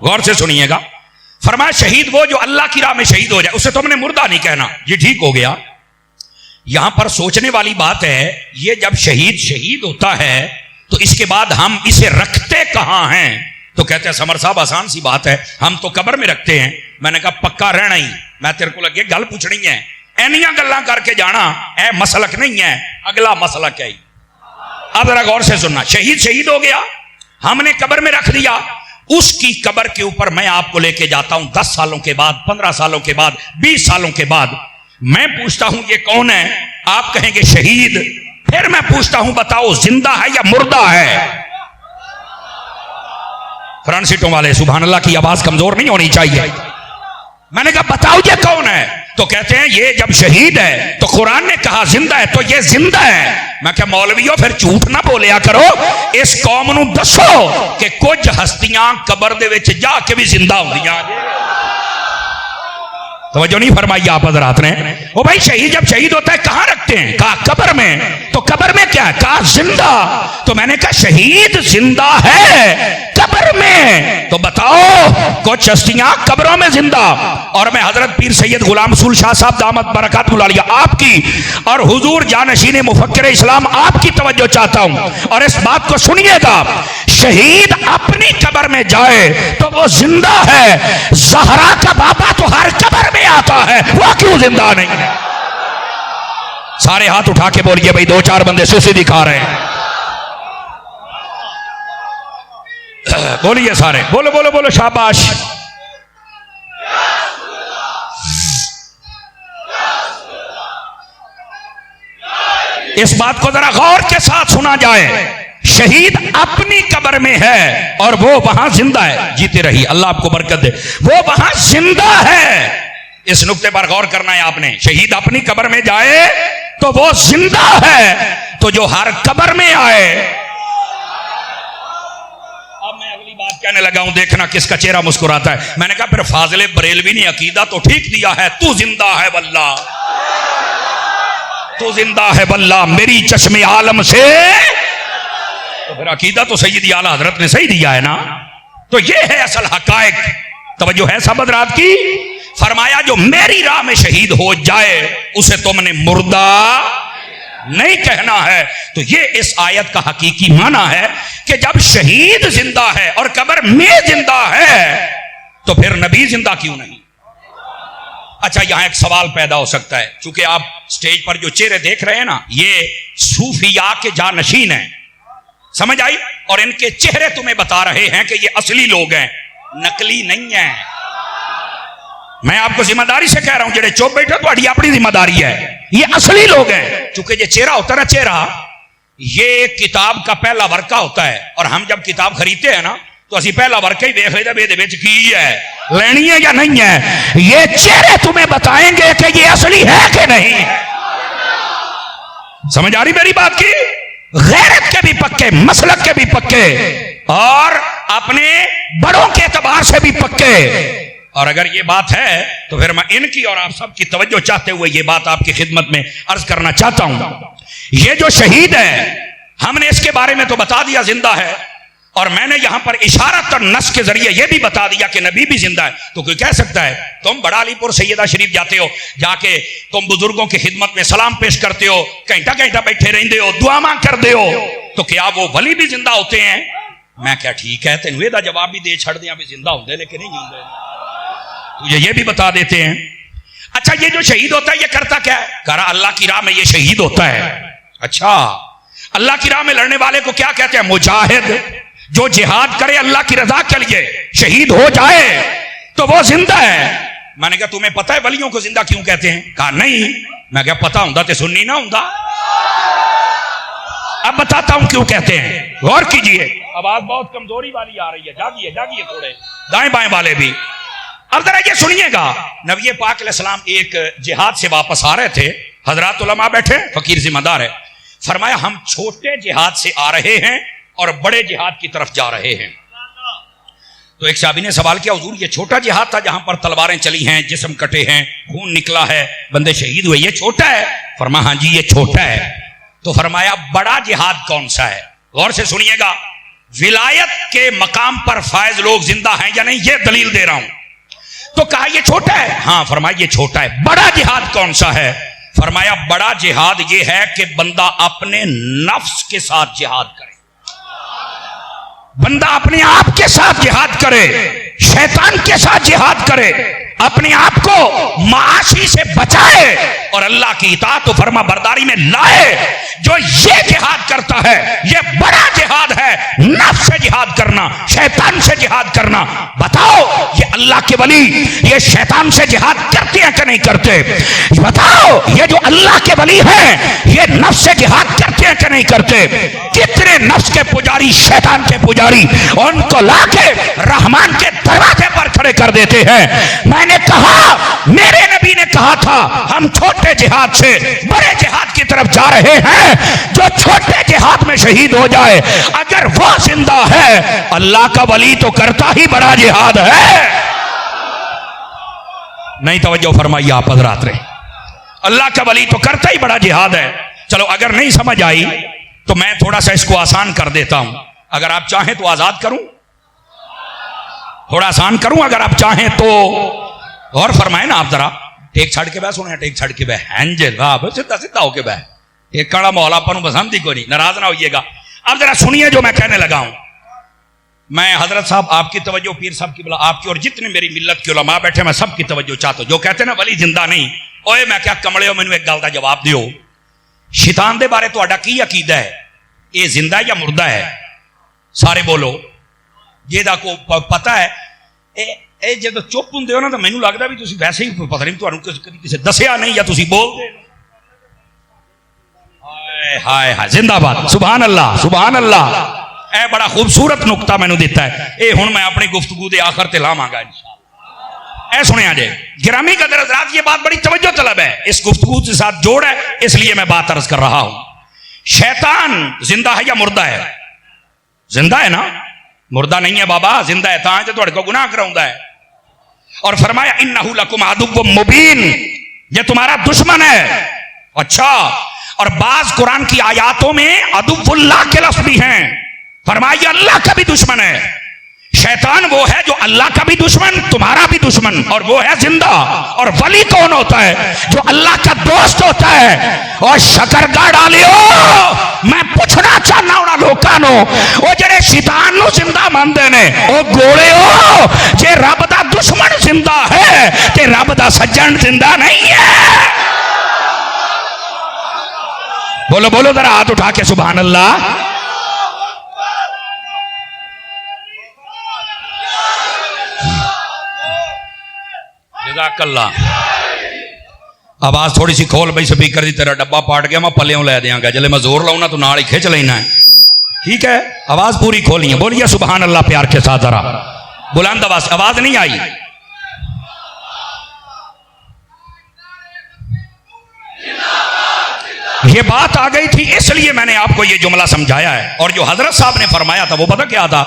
غور سے سنیے گا. فرمایا شہید وہ جو اللہ کی راہ میں شہید ہو جائے, اسے تو ہم نے مردہ نہیں کہنا. یہ ٹھیک ہو گیا. یہاں پر سوچنے والی بات ہے, یہ جب شہید ہوتا ہے تو اس کے بعد ہم اسے رکھتے کہاں ہیں؟ تو کہتے ہیں سمر صاحب آسان سی بات ہے, ہم تو قبر میں رکھتے ہیں. میں نے کہا پکا رہنا ہی, میں تیرے کو لگے گل پوچھنی ہے, اینیاں گلاں کر کے جانا اے مسلک نہیں ہے, اگلا مسلک ہے. اب ذرا غور سے سننا. شہید ہو گیا, ہم نے قبر میں رکھ دیا. اس کی قبر کے اوپر میں آپ کو لے کے جاتا ہوں 10 سالوں کے بعد, 15 سالوں کے بعد, 20 سالوں کے بعد. میں پوچھتا ہوں یہ کون ہے؟ آپ کہیں گے شہید. پھر میں پوچھتا ہوں بتاؤ زندہ ہے یا مردہ ہے؟ فرنٹ سیٹوں والے سبحان اللہ کی آواز کمزور نہیں ہونی چاہیے. میں نے کہا بتاؤ یہ کون ہے؟ تو کہتے ہیں یہ جب شہید ہے تو قرآن نے کہا زندہ ہے, تو یہ زندہ ہے. میں کہ مولویوں پھر جھوٹ نہ بولیا کرو, اس قوم نو دسو کہ کچھ ہستیاں قبر دے وچ جا کے بھی زندہ ہوندیاں. توجہ نہیں فرمائی آپ حضرات نے. وہ بھائی شہید جب شہید ہوتا ہے کہاں رکھتے ہیں؟ کہا قبر میں. تو قبر میں کیا ہے؟ کہا زندہ. تو میں نے کہا شہید زندہ ہے قبر میں, تو بتاؤ کچھ ہستیاں قبروں میں زندہ. اور میں حضرت پیر سید غلام رسول شاہ صاحب دامت برکات العالیہ آپ کی اور حضور جانشین مفکر اسلام آپ کی توجہ چاہتا ہوں, اور اس بات کو سنیے گا. شہید اپنی قبر میں جائے تو وہ زندہ ہے. زہرا کا بابا تو ہر قبر میں آتا ہے, وہ کیوں زندہ نہیں ہے؟ سارے ہاتھ اٹھا کے بولیے بھائی, 2-4 بندے سوسی دکھا رہے ہیں. بولیے سارے, بولو بولو بولو, شاباش. اس بات کو ذرا غور کے ساتھ سنا جائے. شہید اپنی قبر میں ہے اور وہ وہاں زندہ ہے. جیتے رہی, اللہ آپ کو برکت دے. وہ وہاں زندہ ہے. اس نقطے پر غور کرنا ہے آپ نے. شہید اپنی قبر میں جائے تو وہ زندہ ہے, تو جو ہر قبر میں آئے. اب میں اگلی بات کہنے لگا ہوں, دیکھنا کس کا چہرہ مسکراتا ہے. میں نے کہا پھر فاضل بریلوی نے عقیدہ تو ٹھیک دیا ہے, تو زندہ ہے واللہ, تو زندہ ہے واللہ میری چشم عالم سے. تو پھر عقیدہ تو سیدی اعلیٰ حضرت نے صحیح دیا ہے نا. تو یہ ہے اصل حقائق. توجہ ہے سب حضرات کی. فرمایا جو میری راہ میں شہید ہو جائے اسے تم نے مردہ نہیں کہنا ہے. تو یہ اس آیت کا حقیقی معنی ہے کہ جب شہید زندہ ہے اور قبر میں زندہ ہے تو پھر نبی زندہ کیوں نہیں؟ اچھا یہاں ایک سوال پیدا ہو سکتا ہے, چونکہ آپ سٹیج پر جو چہرے دیکھ رہے ہیں نا, یہ صوفیاء کے جانشین ہیں, سمجھ آئی؟ اور ان کے چہرے تمہیں بتا رہے ہیں کہ یہ اصلی لوگ ہیں, نقلی نہیں ہیں. میں آپ کو ذمہ داری سے کہہ رہا ہوں, جڑے چوپ بیٹھے تو اپنی ذمہ داری ہے, یہ اصلی لوگ ہیں. چونکہ یہ چہرہ ہوتا ہے نا, چہرہ یہ کتاب کا پہلا ورقہ ہوتا ہے, اور ہم جب کتاب خریدتے ہیں نا تو اسی پہلا ورقہ ہی دیکھ لیتے ہیں بے کی ہے, لینی ہے یا نہیں ہے. یہ چہرے تمہیں بتائیں گے کہ یہ اصلی ہے کہ نہیں ہے. سمجھ آ رہی میری بات کی؟ غیرت کے بھی پکے, مسلک کے بھی پکے, اور اپنے بڑوں کے اعتبار سے بھی پکے. اور اگر یہ بات ہے تو پھر میں ان کی اور آپ سب کی توجہ چاہتے ہوئے یہ بات آپ کی خدمت میں عرض کرنا چاہتا ہوں. یہ جو شہید ہے ہم نے اس کے بارے میں تو بتا دیا زندہ ہے, اور میں نے یہاں پر اشارت اور نص کے ذریعے یہ بھی بتا دیا کہ نبی بھی زندہ ہے. تو کوئی کہہ سکتا ہے تم بڑا علی پور سیدہ شریف جاتے ہو, جا کے تم بزرگوں کی خدمت میں سلام پیش کرتے ہو, گھنٹہ بیٹھے رہندے ہو, دعا مانگ کرتے ہو, تو کیا وہ ولی بھی زندہ ہوتے ہیں؟ میں کیا ٹھیک ہے تینوں دا جواب بھی دے چھڑ دیا بھی زندہ ہوندے لیکن نہیں ہوندے, تجھے یہ بھی بتا دیتے ہیں. اچھا یہ جو شہید ہوتا ہے یہ کرتا کیا ہے؟ کہا اللہ کی راہ میں یہ شہید ہوتا ہے. اچھا اللہ کی راہ میں لڑنے والے کو کیا کہتے ہیں؟ مجاہد. جو جہاد کرے اللہ کی رضا کے لیے, شہید ہو جائے تو وہ زندہ ہے. میں نے کہا تمہیں پتا ہے ولیوں کو زندہ کیوں کہتے ہیں؟ کہا نہیں. میں کہا پتا ہوں تے سننی نہ ہوں. اب بتاتا ہوں کیوں کہتے ہیں, غور کیجئے. آواز بہت کمزوری والی آ رہی ہے, جاگیے تھوڑے, دائیں بائیں والے بھی. اب ذرا یہ سنیے گا, نبی پاک علیہ السلام ایک جہاد سے واپس آ رہے تھے, حضرات علماء بیٹھے, فقیر ذمہ دار ہے. فرمایا ہم چھوٹے جہاد سے آ رہے ہیں اور بڑے جہاد کی طرف جا رہے ہیں. تو ایک صحابی نے سوال کیا, حضور یہ چھوٹا جہاد تھا جہاں پر تلواریں چلی ہیں, جسم کٹے ہیں, خون نکلا ہے, بندے شہید ہوئے, یہ چھوٹا ہے؟ فرمایا ہاں جی یہ چھوٹا ہے. تو فرمایا بڑا جہاد کون سا ہے؟ غور سے سنیے گا. ولایت کے مقام پر فائز لوگ زندہ ہیں یا نہیں، یہ دلیل دے رہا ہوں. تو کہا یہ چھوٹا ہے. ہاں فرمایا یہ چھوٹا ہے. بڑا جہاد کون سا ہے؟ فرمایا بڑا جہاد یہ ہے کہ بندہ اپنے نفس کے ساتھ جہاد کرے، بندہ اپنے آپ کے ساتھ جہاد کرے، شیطان کے ساتھ جہاد کرے، اپنے آپ کو معاشی سے بچائے اور اللہ کی اطاعت و فرما برداری میں لائے. جو یہ جہاد کرتا ہے یہ بڑا جہاد ہے. نفس سے جہاد کرنا، شیطان سے جہاد کرنا. بتاؤ یہ اللہ کے ولی یہ شیطان سے جہاد کرتے ہیں کہ نہیں کرتے؟ بتاؤ یہ جو اللہ کے ولی ہیں یہ نفس سے جہاد کرتے ہیں کہ نہیں کرتے؟ کتنے نفس کے پجاری، شیطان کے پجاری ان کو لا کے رحمان کے دروازے پر کھڑے کر دیتے ہیں. میں نے کہا میرے نبی نے کہا تھا ہم چھوٹے جہاد سے بڑے جہاد کی طرف جا رہے ہیں. جو چھوٹے جہاد میں شہید ہو جائے اگر وہ زندہ ہے اللہ کا ولی تو کرتا ہی بڑا جہاد ہے. نہیں توجہ فرمائیے آپ حضرات رہے، اللہ کا ولی تو کرتا ہی بڑا جہاد ہے. چلو اگر نہیں سمجھ آئی تو میں تھوڑا سا اس کو آسان کر دیتا ہوں. اگر آپ چاہیں تو آزاد کروں، تھوڑا آسان کروں اگر آپ چاہیں تو. اور فرمائے نا آپ ذرا ٹیک چھڑ کے بہ سونے، ٹیک چھڑ کے بہ ہینجل سیدھا سیدھا ہو کے بہ. ایک کڑا مولا پن پسند ہی کوئی نہیں، ناراض نہ ہوئیے گا. اب ذرا سنیے جو میں کہنے لگا ہوں. میں حضرت صاحب آپ کی توجہ، پیر صاحب کی بلا آپ کی، اور جتنے میری ملت کے علماء بیٹھے میں سب کی توجہ چاہتا ہوں. جو کہتے ہیں نا ولی زندہ نہیں، اوے میں کیا کمڑے ہو، مینوں ایک گل دا جواب دیو. شیطان دے بارے تہاڈا کی عقیدہ ہے؟ یہ زندہ ہے یا مردہ ہے؟ سارے بولو. یہ دا کو پتہ ہے؟ اے جدو چپ ہوندے ہو نا تو مینوں لگدا بھی تسی ویسے ہی پتہ نہیں تہانوں کسی دسیا نہیں یا تسی بول دے. ہائے ہائے زندہ باد، سبحان اللہ سبحان اللہ. اے بڑا خوبصورت نقطہ مینوں دیتا ہے. اے ہن میں اپنی گفتگو دے آخر تے لاواں گا انشاءاللہ. اے سنیا جے گرامی قدر حضرات، یہ بات بڑی توجہ طلب ہے، اس گفتگو کے ساتھ جوڑ ہے اس لیے میں بات عرض کر رہا ہوں. شیطان زندہ ہے یا مردہ ہے؟ زندہ ہے نا، مردہ نہیں ہے بابا، زندہ ہے. تاں تے تہاڈے کو گناہ کراوندا ہے. اور فرمایا انہ لکم عدو مبین، یہ تمہارا دشمن ہے. اچھا، اور بعض قرآن کی آیاتوں میں عدو اللہ کے لفظ بھی ہیں. فرمایا یہ اللہ کا بھی دشمن ہے. شیطان وہ ہے جو اللہ کا بھی دشمن، تمہارا بھی دشمن، اور وہ ہے زندہ. اور ولی کون ہوتا ہے؟ جو اللہ کا دوست ہوتا ہے. اور شکرگاہ ڈالیو میں پوچھنا چاہنا ہونا لوکانو وہ جڑے شیطان نو زندہ ماندے نے او گوڑے ہو جے رب دا دشمن زندہ ہے تے رب دا سجن زندہ نہیں ہے. بولو بولو ذرا ہاتھ اٹھا کے سبحان اللہ. جزاک اللہ. آواز تھوڑی سی کھول بھائی، سپیکر دی تیرا ڈبا پاٹ گیا میں پلیوں لے دیاں گا، جلے میں زور لاؤں نا تو نال ہی کھچ لینا ہے. ٹھیک ہے، آواز پوری کھولی ہے. بولیے سبحان اللہ پیار کے ساتھ ذرا بلند آواز. آواز نہیں آئی؟ یہ بات آ گئی تھی اس لیے میں نے آپ کو یہ جملہ سمجھایا ہے. اور جو حضرت صاحب نے فرمایا تھا وہ پتہ کیا تھا؟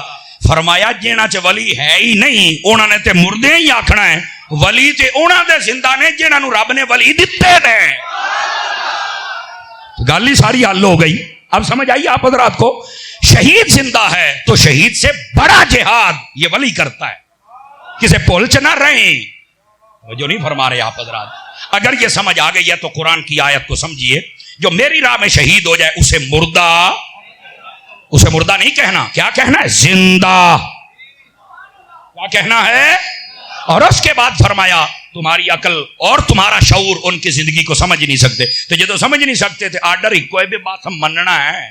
فرمایا جینا چ ولی ہے ہی نہیں انہوں نے تے مردے ہی آکھنا ہے. ولی تے انہوں دے زندہ نے جنہاں نو رب نے ولی دتے نے. گل ہی ساری حل ہو گئی. اب سمجھ آئی آپ حضرات کو؟ شہید زندہ ہے تو شہید سے بڑا جہاد یہ ولی کرتا ہے. کسے پول چ نہ رہیں، جو نہیں فرما رہے آپ حضرات. اگر یہ سمجھ آ گئی ہے تو قرآن کی آیت کو سمجھیے. جو میری راہ میں شہید ہو جائے اسے مردہ نہیں کہنا. کیا کہنا ہے؟ زندہ. کیا کہنا ہے؟ اور اس کے بعد فرمایا تمہاری عقل اور تمہارا شعور ان کی زندگی کو سمجھ نہیں سکتے. تو جدو سمجھ نہیں سکتے تھے آرڈر ہی کوئی بھی بات ہم مننا ہے.